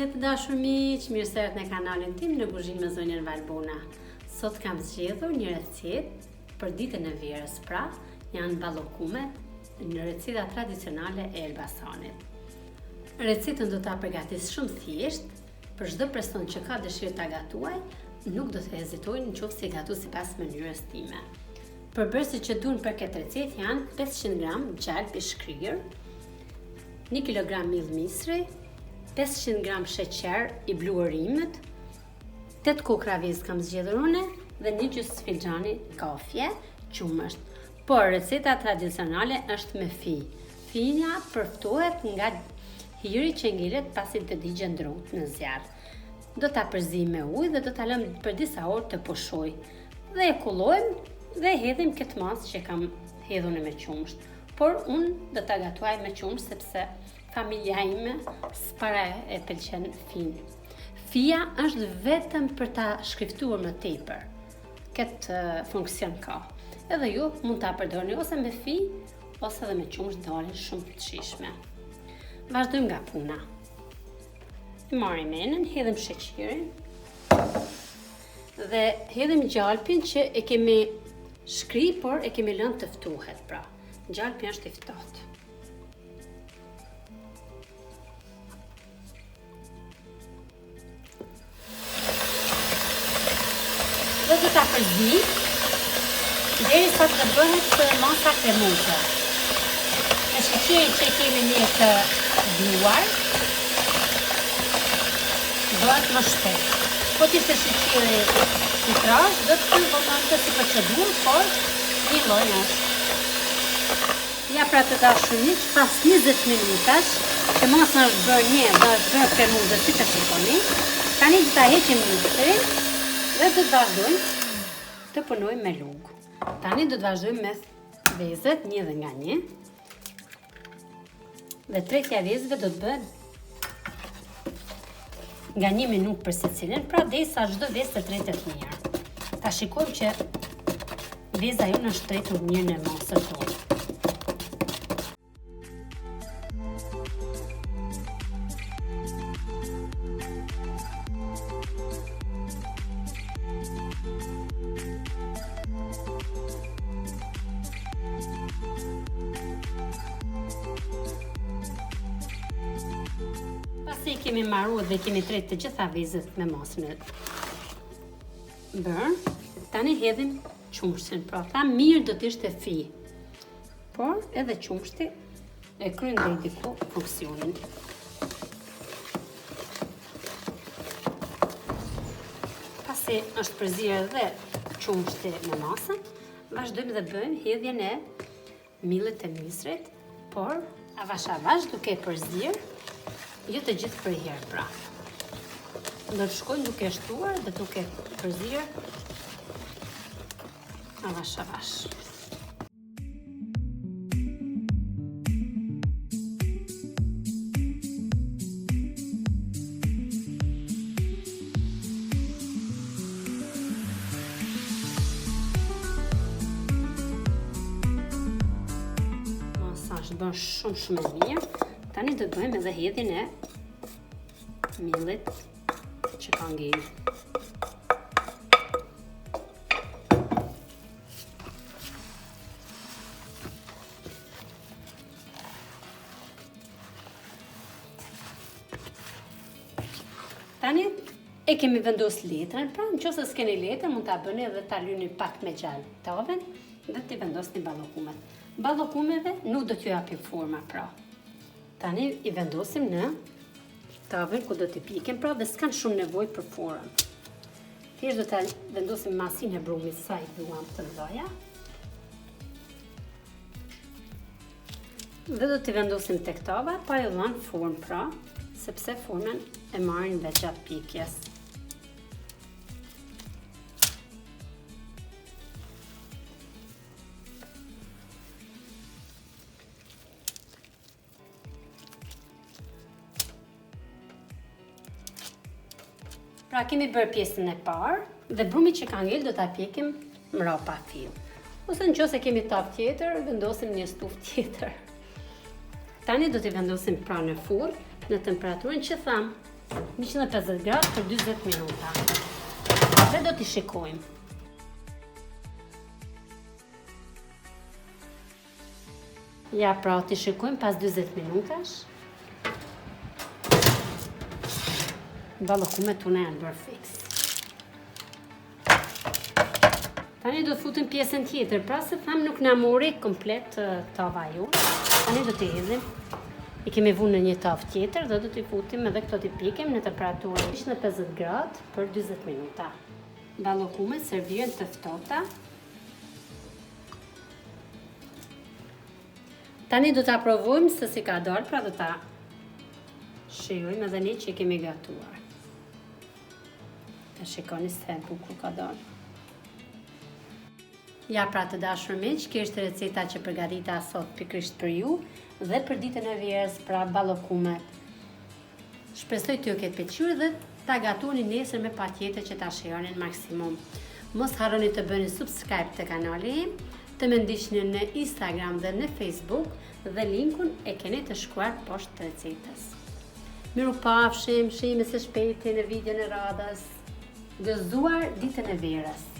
Përshëndetje të dashur miq, mirë se erdhët në kanalin tim në kuzhinë me zonjën Valbona. Sot kam zgjedhur një recetë për ditën e verës, pra janë ballokumet në receta tradicionale e Elbasanit. Recetën do ta përgatis shumë thjesht, për çdo person që ka dëshirë ta gatuaj, nuk do të hezitojnë nëse e gatu sipas mënyrës time. Përbërësit që duhen për këtë recetë janë 500 gram gjalp i shkrirë, 1 kg miell misri, 500 gram sheqer i bluarimet, 8 kokra vezë kam zgjedhur unë dhe 1 gjysmë filxhani kafe qumësht. Por receta tradicionale është me fi. Fija përftohet nga hiri që ngilet pasi të digjen ndrut në zjarr. Do ta përzijmë me ujë dhe do ta lëmë për disa orë të pushojë. Dhe e kullojmë dhe hedhim këtë masë që kam hedhur me qumësht. Por unë do ta gatuaj me qumësht sepse familja ime s'para e pëlqen fin. Fija është vetëm për ta shkriftuar më tepër. Këtë funksion ka. Edhe ju mund ta përdorni ose me fi ose edhe me qumësht, dalin shumë të shijshme. Vazhdojmë nga puna. Marrim menën, hedhim sheqerin dhe hedhim gjalpin që e kemi shkri, por e kemi lënë të ftohet, pra. Gjalpi është i ftohtë. Dhe do ta përzi derisa të bëhet masa kremoze. Me sheqerin që kemi ne të bluar, bëhet më shpejt. Po të ishte sheqeri i trashë, do të vëmonte si procedurë, por një lloj është. Ja pra të dashur miq, pas 20 minutash, që masa është bërë një dhe është bërë kremoze si të shikoni, tani do ta heqim misrin dhe do të vazhdojmë të punojmë me lugë. Tani do të vazhdojmë me vezët një dhe nga një. Dhe tretja vezëve do të bëhet nga 1 minutë për secilin, pra derisa çdo vezë të tretet mirë. Ta shikojmë që veza jonë është tretur mirë në masën tonë. Pasi kemi marruar dhe kemi tretë të gjitha vezët me masën e bërë, tani hedhim qumshtin. Pra tha mirë do të ishte fi, por edhe qumshti e kryen deri diku funksionin. Pasi është përzierë dhe qumshti me masën, vazhdojmë dhe bëjmë hedhjen e miellit të misrit, por avash duke e përzierë, jo të gjithë për herë, pra. Do të shkojnë duke shtuar dhe duke përzierë avash. Masa është bërë shumë e mirë. Tani do të bëjmë edhe hedhjen e miellit që ka ngelur. Tani e kemi vendosur letrën, pra nëse s'keni letër mund ta bëni edhe ta lyni pak me gjalp tavën dhe t'i vendosni ballokumet. Ballokumeve nuk do t'ju japin forma, pra. Tani i vendosim në tavën ku do t'i pikim, pra dhe s'kan shumë nevojë për formë. Thjesht do ta vendosim masin e brumit sa i duam të mëdha. Dhe do t'i vendosim tek tava pa i dhënë formë, pra, sepse formën e marrin vetë gjatë pikjes. Pra kemi bërë pjesën e parë dhe brumit që ka ngel do ta pjekim mrapa fill. Ose nëse kemi tavë tjetër, vendosim një stufë tjetër. Tani do t'i vendosim pra në furrë në temperaturën që tham, 150 gradë për 40 minuta. Dhe do t'i shikojmë. Ja pra t'i shikojmë pas 20 minutash. Ballokumet tuna janë bërë fix. Tani do futim pjesën tjetër, pra se tham nuk na mori komplet tava jonë. Tani do t'i hedhim. I kemi vunë në një tavë tjetër dhe do t'i futim edhe këto t'i pikem në temperaturën 150 gradë për 20 minuta. Ballokumet serviren të ftohta. Tani do t'a provojmë se si ka dalë, pra do t'a shijojmë edhe ne që i kemi gatuar. Ta shikoni se bukur ka dalë. Ja pra të dashur miq, kjo është receta që përgatita sot pikërisht për ju dhe për ditën e verës, pra ballokumet. Shpresoj t'ju ketë pëlqyer dhe ta gatuani nesër me patjetër që ta shijonin maksimum. Mos harroni të bëni subscribe të kanalit, të më ndiqni në Instagram dhe në Facebook dhe linkun e keni të shkruar poshtë të recetës. Mirupafshim, shihemi së shpejti në videon e radhës. Gëzuar ditën e verës.